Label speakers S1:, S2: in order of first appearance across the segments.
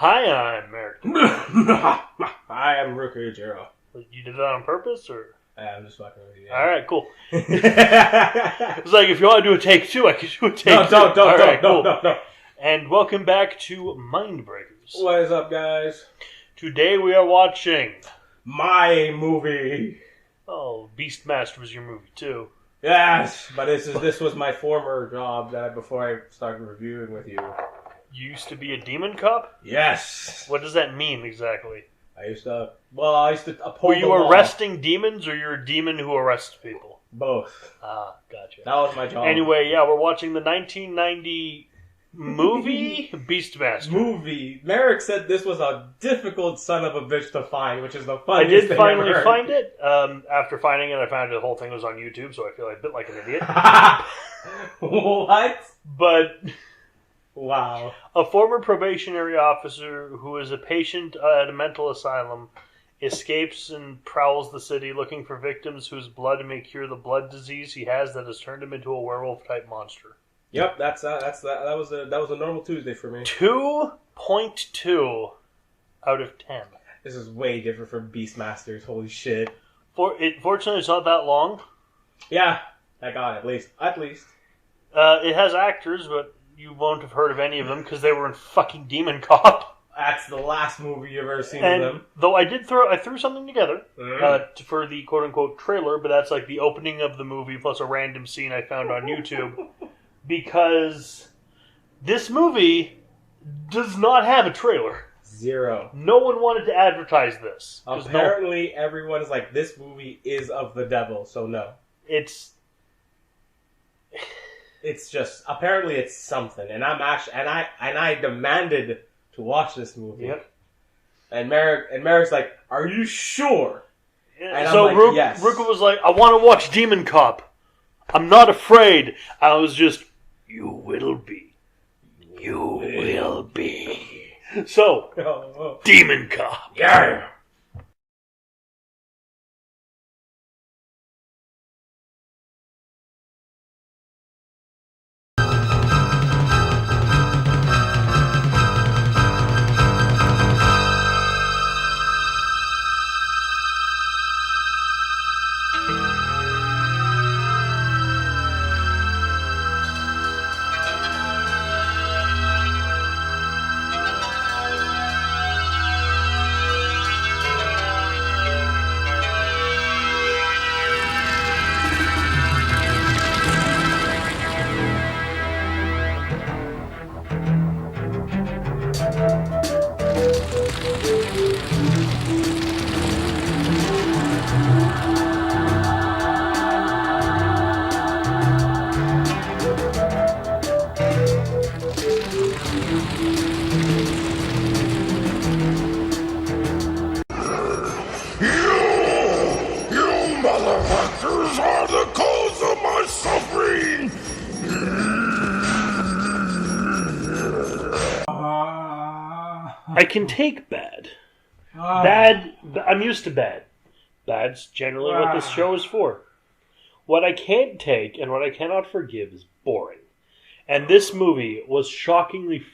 S1: Hi, I'm Merrick.
S2: I am Rooker Jiro.
S1: You did that on purpose, or?
S2: I'm just fucking with you. Yeah.
S1: All right, cool. It's like, if you want to do a take two, I can do a take two.
S2: No.
S1: And welcome back to Mindbreakers.
S2: What is up, guys?
S1: Today we are watching...
S2: My movie.
S1: Oh, Beastmaster was your movie, too.
S2: Yes, but this was my former job before I started reviewing with you.
S1: You used to be a demon cop?
S2: Yes.
S1: What does that mean, exactly?
S2: I used to uphold
S1: Were you
S2: the law.
S1: arresting demons, or you're a demon who arrests people?
S2: Both.
S1: Ah, gotcha.
S2: That was my job.
S1: Anyway, yeah, we're watching the 1990 movie Beastmaster.
S2: Movie. Merrick said this was a difficult son of a bitch to find, which is the
S1: I
S2: funniest
S1: did
S2: thing
S1: finally
S2: ever.
S1: find it. After finding it, I found the whole thing was on YouTube, so I feel a bit like an idiot.
S2: What?
S1: But
S2: Wow.
S1: a former probationary officer who is a patient at a mental asylum escapes and prowls the city looking for victims whose blood may cure the blood disease he has that has turned him into a werewolf-type monster.
S2: Yep, that was a normal Tuesday for me.
S1: 2.2 out of 10.
S2: This is way different from Beastmasters. Holy shit.
S1: Fortunately, it's not that long.
S2: Yeah, I got it. At least.
S1: It has actors, but you won't have heard of any of them because they were in fucking Demon Cop.
S2: That's the last movie you've ever seen
S1: And
S2: of them.
S1: though I threw something together for the quote-unquote trailer, but that's like the opening of the movie plus a random scene I found on YouTube. Because this movie does not have a trailer.
S2: Zero.
S1: No one wanted to advertise this.
S2: Apparently, everyone is like, this movie is of the devil, so no.
S1: It's
S2: just, apparently it's something. And I demanded to watch this movie.
S1: Yep.
S2: And Merrick's like, are you sure? And
S1: so
S2: I'm like, yes.
S1: Ruka was like, I want to watch Demon Cop. I'm not afraid. I was just, you will be. You will be. So, Demon Cop.
S2: Yeah.
S3: Motherfuckers are the cause of my suffering!
S1: I can take bad. I'm used to bad. Bad's generally what this show is for. What I can't take and what I cannot forgive is boring. And this movie was shockingly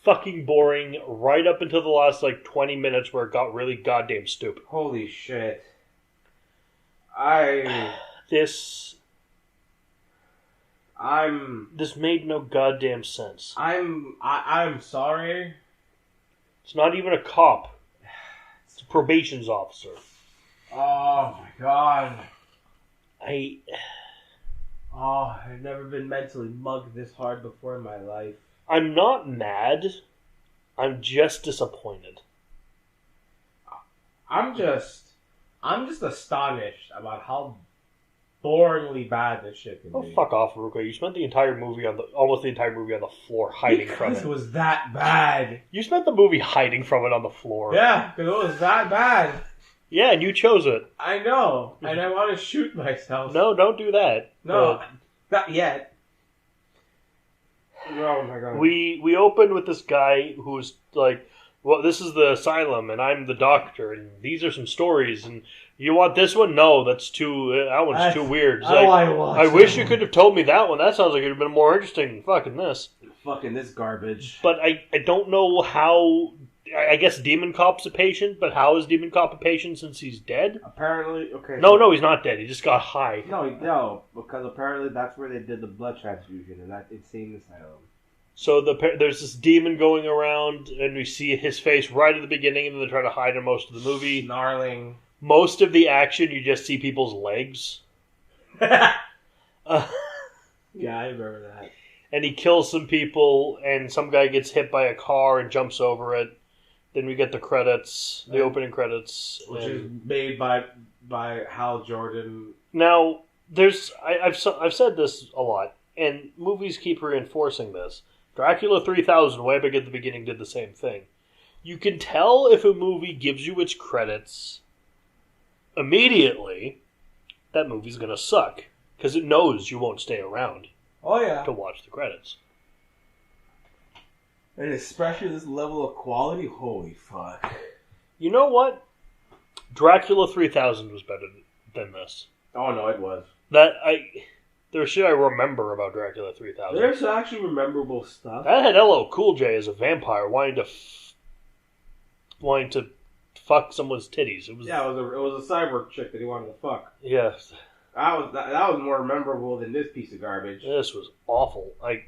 S1: fucking boring right up until the last 20 minutes where it got really goddamn stupid.
S2: Holy shit.
S1: This made no goddamn sense.
S2: I'm sorry.
S1: It's not even a cop. It's a probations officer.
S2: Oh my god.
S1: I've
S2: never been mentally mugged this hard before in my life.
S1: I'm not mad. I'm just disappointed.
S2: I'm just astonished about how boringly bad this shit can be.
S1: Fuck off, Ruka. You spent almost the entire movie on the floor hiding from it.
S2: It was that bad.
S1: You spent the movie hiding from it on the floor.
S2: Yeah, because it was that bad.
S1: Yeah, and you chose it.
S2: I know, and I want to shoot myself.
S1: No, don't do that.
S2: No, not yet. Oh my god.
S1: We opened with this guy who's like, well, this is the asylum, and I'm the doctor, and these are some stories, and you want this one? No, that one's too weird. It's I wish you could have told me that one. That sounds like it would have been more interesting than fucking this.
S2: Fucking this garbage.
S1: But I don't know how I guess Demon Cop's a patient, but how is Demon Cop a patient since he's dead?
S2: Apparently, okay.
S1: No, he's not dead. He just got high.
S2: No, because apparently that's where they did the blood transfusion in that insane asylum.
S1: So there's this demon going around, and we see his face right at the beginning, and then they try to hide him most of the movie.
S2: Snarling.
S1: Most of the action, you just see people's legs.
S2: Yeah, I remember that.
S1: And he kills some people, and some guy gets hit by a car and jumps over it. Then we get the credits, the opening credits,
S2: which is made by Hal Jordan.
S1: Now, I've said this a lot, and movies keep reinforcing this. Dracula 3000, way back at the beginning, did the same thing. You can tell if a movie gives you its credits immediately, that movie's gonna suck, because it knows you won't stay around.
S2: Oh yeah,
S1: to watch the credits.
S2: And especially this level of quality, holy fuck.
S1: You know what? Dracula 3000 was better than this.
S2: Oh no, it was.
S1: There's shit I remember about Dracula 3000.
S2: There's actually memorable stuff.
S1: That had LL Cool J as a vampire wanting to fuck someone's titties. It was
S2: it was a cyborg chick that he wanted to fuck.
S1: Yes.
S2: That was more memorable than this piece of garbage.
S1: This was awful. I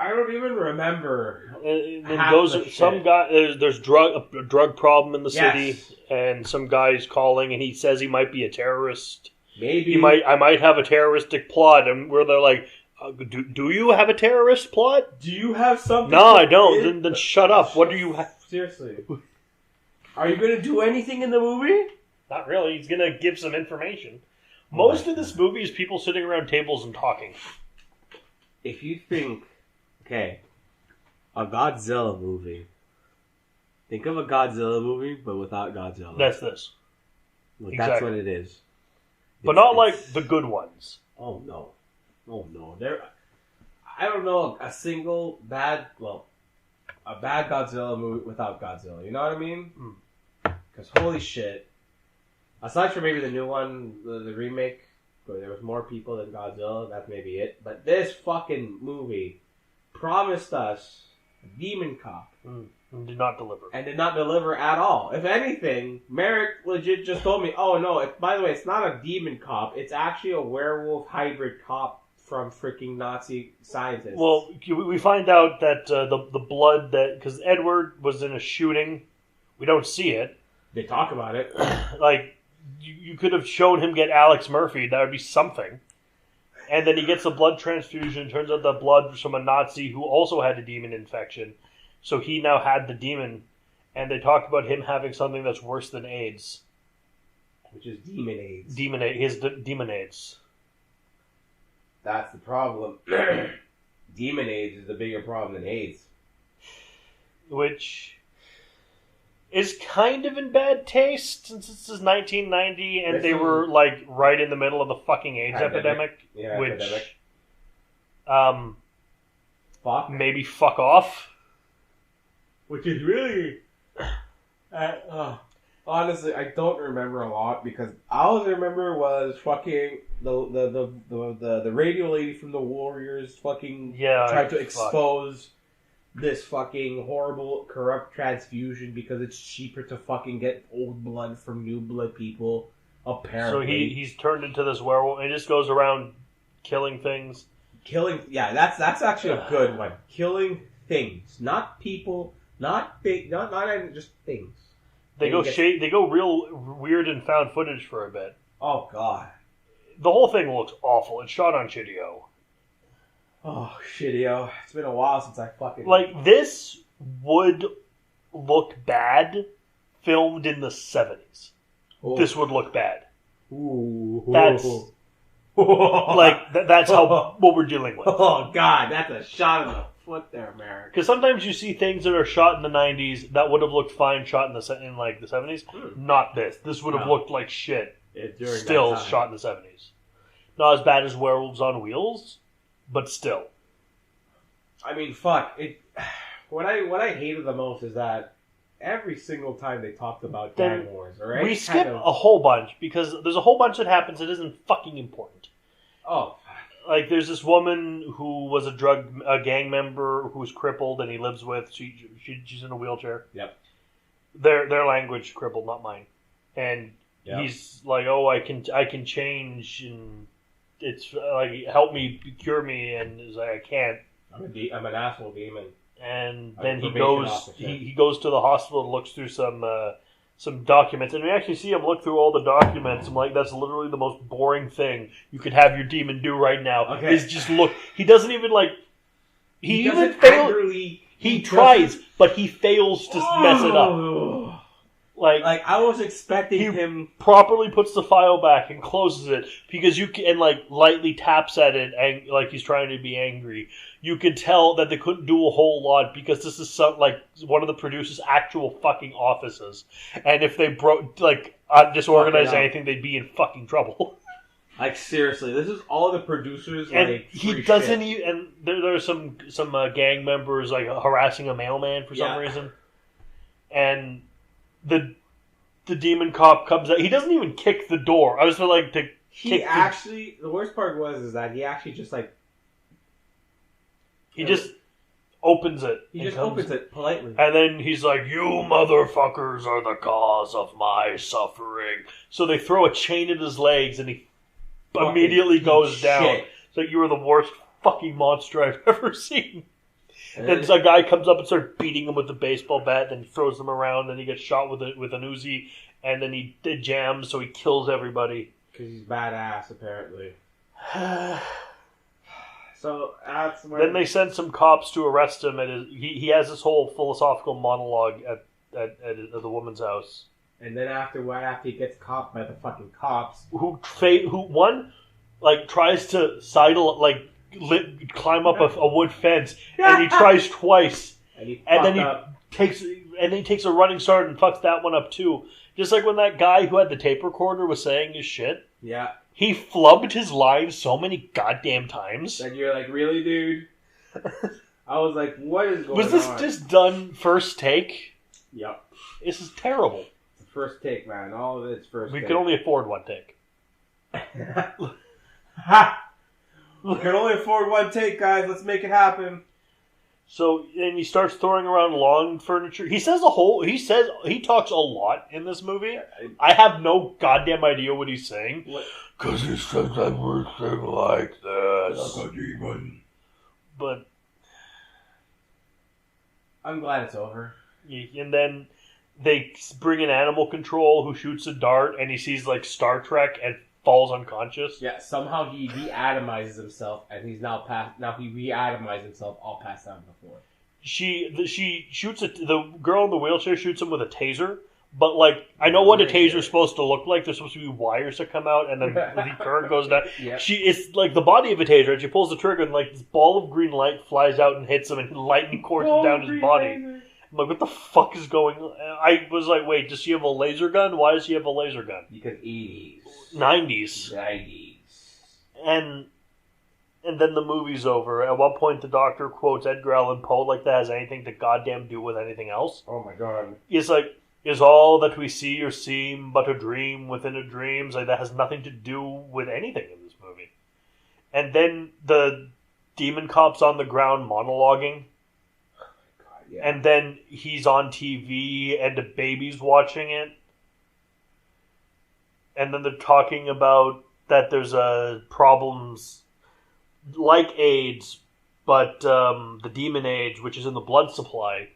S2: don't even remember.
S1: And then some guy. There's a drug problem in the city, and some guy's calling, and he says he might be a terrorist.
S2: Maybe
S1: I might have a terroristic plot, and where they're like, do you have a terrorist plot?
S2: Do you have something?
S1: No, I don't. Then shut up. What do you have?
S2: Seriously. Are you going to do anything in the movie?
S1: Not really. He's going to give some information. Most of this movie is people sitting around tables and talking.
S2: If you think, okay, a Godzilla movie. Think of a Godzilla movie, but without Godzilla.
S1: That's this.
S2: Well, exactly. That's what it is.
S1: But not like the good ones.
S2: Oh, no. Oh, no. I don't know a single bad Godzilla movie without Godzilla. You know what I mean? Because holy shit. Aside from maybe the new one, the remake, where there was more people than Godzilla, that's maybe it. But this fucking movie promised us a demon cop.
S1: And did not deliver.
S2: And did not deliver at all. If anything, Merrick legit just told me, oh no, by the way, it's not a demon cop. It's actually a werewolf hybrid cop from freaking Nazi scientists.
S1: Well, we find out that the blood that... Because Edward was in a shooting. We don't see it.
S2: They talk about it.
S1: Like, you could have shown him get Alex Murphy. That would be something. And then he gets a blood transfusion. Turns out the blood was from a Nazi who also had a demon infection. So he now had the demon. And they talk about him having something that's worse than AIDS.
S2: Which is demon AIDS.
S1: Demon AIDS.
S2: That's the problem. Demon AIDS is the bigger problem than AIDS.
S1: Which is kind of in bad taste since this is 1990 and they were like right in the middle of the fucking AIDS epidemic.
S2: Yeah,
S1: which,
S2: fuck.
S1: Maybe fuck off.
S2: Which is really... honestly, I don't remember a lot because all I remember was fucking the radio lady from the Warriors fucking tried to expose this fucking horrible corrupt transfusion because it's cheaper to fucking get old blood from new blood people. Apparently,
S1: so he's turned into this werewolf and he just goes around killing things.
S2: That's actually a good one. Killing things, not people, not just things.
S1: They go real weird and found footage for a bit.
S2: Oh god.
S1: The whole thing looks awful. It's shot on Shitty-O.
S2: Oh, Shitty-O. It's been a while since I fucking...
S1: Like, this would look bad filmed in the 70s. Ooh. This would look bad.
S2: Ooh.
S1: That's... that's what we're dealing with.
S2: Oh, God. That's a shot in the foot there, Merrick.
S1: Because sometimes you see things that are shot in the 90s that would have looked fine shot in the 70s. Not this. This would have looked like shit. Still shot in the 70s. Not as bad as Werewolves on Wheels, but still.
S2: I mean, fuck. What I hated the most is that every single time they talked about gang wars, alright?
S1: We skip a whole bunch because there's a whole bunch that happens that isn't fucking important.
S2: Oh.
S1: like, there's this woman who was a gang member who's crippled and he lives with. She's in a wheelchair.
S2: Yep.
S1: Their language crippled, not mine. And he's like, "Oh, I can change, and it's like help me, cure me," and he's like, "I can't.
S2: I'm an asshole demon."
S1: And then he goes to the hospital and looks through some documents, and we actually see him look through all the documents. I'm like, that's literally the most boring thing you could have your demon do right now. Okay. Is just look. He doesn't even like. He even fails. He tries, but he fails to mess it up. Like
S2: I was expecting him
S1: properly puts the file back and closes it because you can, and like lightly taps at it and like he's trying to be angry. You could tell that they couldn't do a whole lot because this is like one of the producers' actual fucking offices, and if they disorganized anything, they'd be in fucking trouble.
S2: Like seriously, this is all the producers.
S1: And
S2: like
S1: he doesn't even. And there's some gang members like harassing a mailman for some reason, and the demon cop comes out. He doesn't even kick the door. I was like to.
S2: The worst part is that he actually just like.
S1: He just opens it.
S2: He just opens it politely.
S1: And then he's like, "You motherfuckers are the cause of my suffering." So they throw a chain at his legs and he immediately goes down. So you were the worst fucking monster I've ever seen. And then a guy comes up and starts beating him with the baseball bat, then he throws him around, then he gets shot with an Uzi, and then he jams, so he kills everybody.
S2: Because he's badass, apparently. So that's where...
S1: Then they send some cops to arrest him. He has this whole philosophical monologue at the woman's house.
S2: And then after he gets caught by the fucking cops,
S1: who one like tries to climb up a wood fence, and he tries twice, and then he takes a running start and fucks that one up too. Just like when that guy who had the tape recorder was saying his shit.
S2: Yeah.
S1: He flubbed his lines so many goddamn times.
S2: And you're like, really, dude? I was like, what is going on?
S1: Was this just done first take?
S2: Yep.
S1: This is terrible.
S2: It's the first take, man. All of it's first take.
S1: We can only afford one take.
S2: Ha! We can only afford one take, guys. Let's make it happen.
S1: So, and he starts throwing around lawn furniture. He talks a lot in this movie. I have no goddamn idea what he's saying.
S3: Because he says everything like this. Like a demon.
S1: But
S2: I'm glad it's over.
S1: And then they bring in animal control who shoots a dart, and he sees like Star Trek and falls unconscious.
S2: Yeah, somehow he re-atomizes himself, and he's now he re-atomized himself all past out before.
S1: She shoots the girl in the wheelchair shoots him with a taser, but like I know what a taser is supposed to look like. There's supposed to be wires that come out, and then the current goes down. Yep. It's like the body of a taser, and she pulls the trigger, and like this ball of green light flies out and hits him, and lightning courses down his body. Laser. I'm like, what the fuck is going on? I was like, wait, does she have a laser gun? Why does she have a laser gun?
S2: Because 80s.
S1: 90s. And then the movie's over. At one point, the doctor quotes Edgar Allan Poe like that has anything to goddamn do with anything else.
S2: Oh my god.
S1: It's like, is all that we see or seem but a dream within a dream? It's like, that has nothing to do with anything in this movie. And then the demon cop's on the ground monologuing. Yeah. And then he's on TV and a baby's watching it. And then they're talking about that there's problems like AIDS, but the demon AIDS, which is in the blood supply.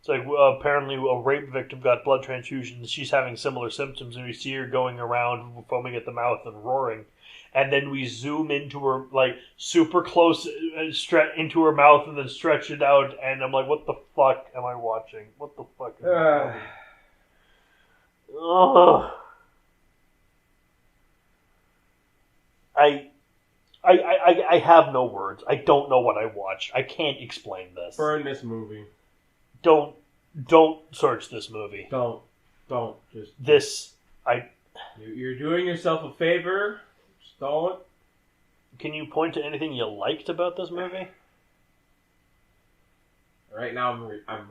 S1: It's like apparently a rape victim got blood transfusions. She's having similar symptoms, and we see her going around foaming at the mouth and roaring. And then we zoom into her, like, super close into her mouth and then stretch it out. And I'm like, what the fuck am I watching? What the fuck is I have no words. I don't know what I watched. I can't explain this.
S2: Burn this movie.
S1: Don't search this movie.
S2: Don't. Just... You're doing yourself a favor. Don't.
S1: Can you point to anything you liked about this movie?
S2: Right now, I'm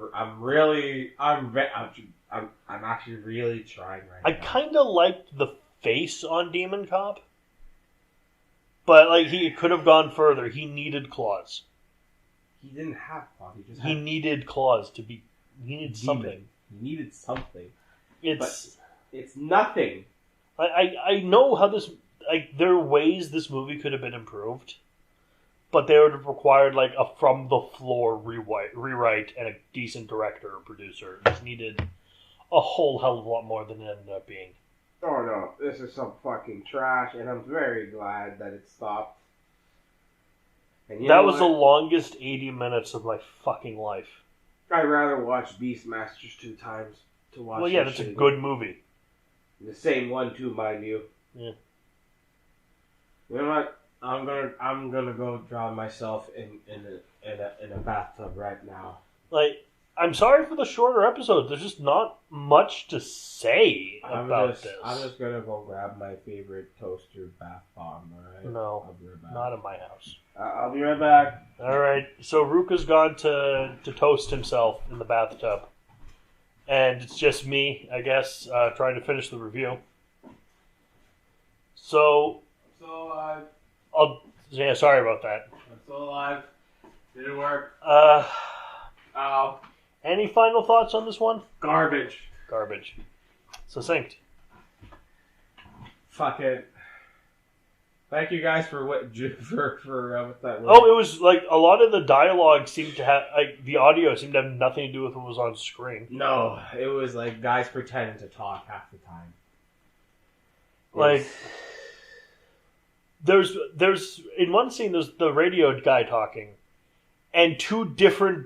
S2: actually really trying right now.
S1: I kind of liked the face on Demon Cop. But like he could have gone further. He needed claws.
S2: He didn't have claws.
S1: He needed claws to be. He needed something.
S2: He needed something.
S1: It's
S2: nothing.
S1: I know how this. Like there are ways this movie could have been improved, but they would have required like a from the floor rewrite and a decent director or producer. It just needed a whole hell of a lot more than it ended up being.
S2: Oh no, this is some fucking trash, and I'm very glad that it stopped. And
S1: that was the longest 80 minutes of my fucking life.
S2: I'd rather watch Beastmasters 2 times to watch.
S1: Well, yeah, that's a good movie.
S2: The same one too, mind you.
S1: Yeah.
S2: You know what? I'm gonna go drown myself in a bathtub right now.
S1: Like, I'm sorry for the shorter episodes. There's just not much to say about this.
S2: I'm just gonna go grab my favorite toaster bath bomb. All right?
S1: No, not in my house.
S2: I'll be right back.
S1: All right. So Ruka's gone to toast himself in the bathtub, and it's just me, I guess, trying to finish the review. So.
S2: I'm still alive.
S1: Yeah, sorry about that.
S2: I'm still alive. Didn't work.
S1: Ow. Any final thoughts on this one?
S2: Garbage.
S1: Succinct.
S2: Fuck it. Thank you guys for what's that word?
S1: Oh, it was like a lot of the dialogue seemed to have like the audio seemed to have nothing to do with what was on screen.
S2: No, it was like guys pretending to talk half the time.
S1: Like there's in one scene there's the radio guy talking, and two different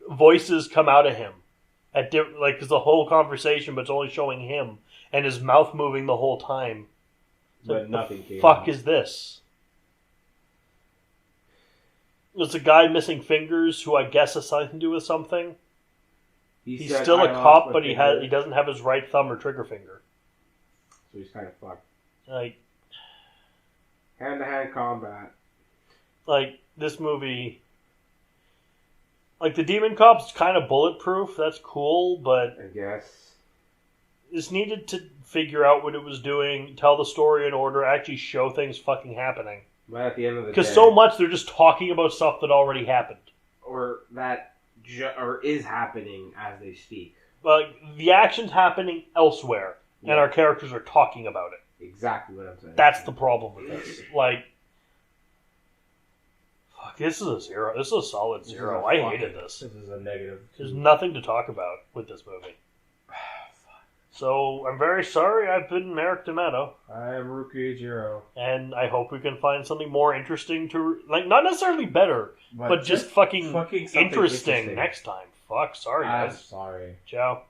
S1: voices come out of him at because the whole conversation, but it's only showing him and his mouth moving the whole time.
S2: But nothing came
S1: fuck
S2: out.
S1: Is this? There's a guy missing fingers who I guess has something to do with something. He's still a cop, but he doesn't have his right thumb or trigger finger.
S2: So he's kind of fucked.
S1: Like
S2: hand-to-hand combat.
S1: Like this movie, like the Demon Cop's kind of bulletproof. That's cool, but
S2: I guess
S1: this needed to figure out what it was doing, tell the story in order, actually show things fucking happening.
S2: But at the end of the day,
S1: because so much they're just talking about stuff that already happened,
S2: or that is happening as they speak.
S1: Like the action's happening elsewhere, and our characters are talking about it.
S2: Exactly what I'm saying.
S1: That's the problem with this. Like, fuck, this is a 0. This is a solid 0. I hated this.
S2: This is a negative.
S1: There's nothing to talk about with this movie. So, I'm very sorry I've been Eric D'Amato.
S2: I am Rookie Jiro.
S1: And I hope we can find something more interesting to... Like, not necessarily better, but just fucking interesting next time. Fuck, sorry guys.
S2: I'm sorry.
S1: Ciao.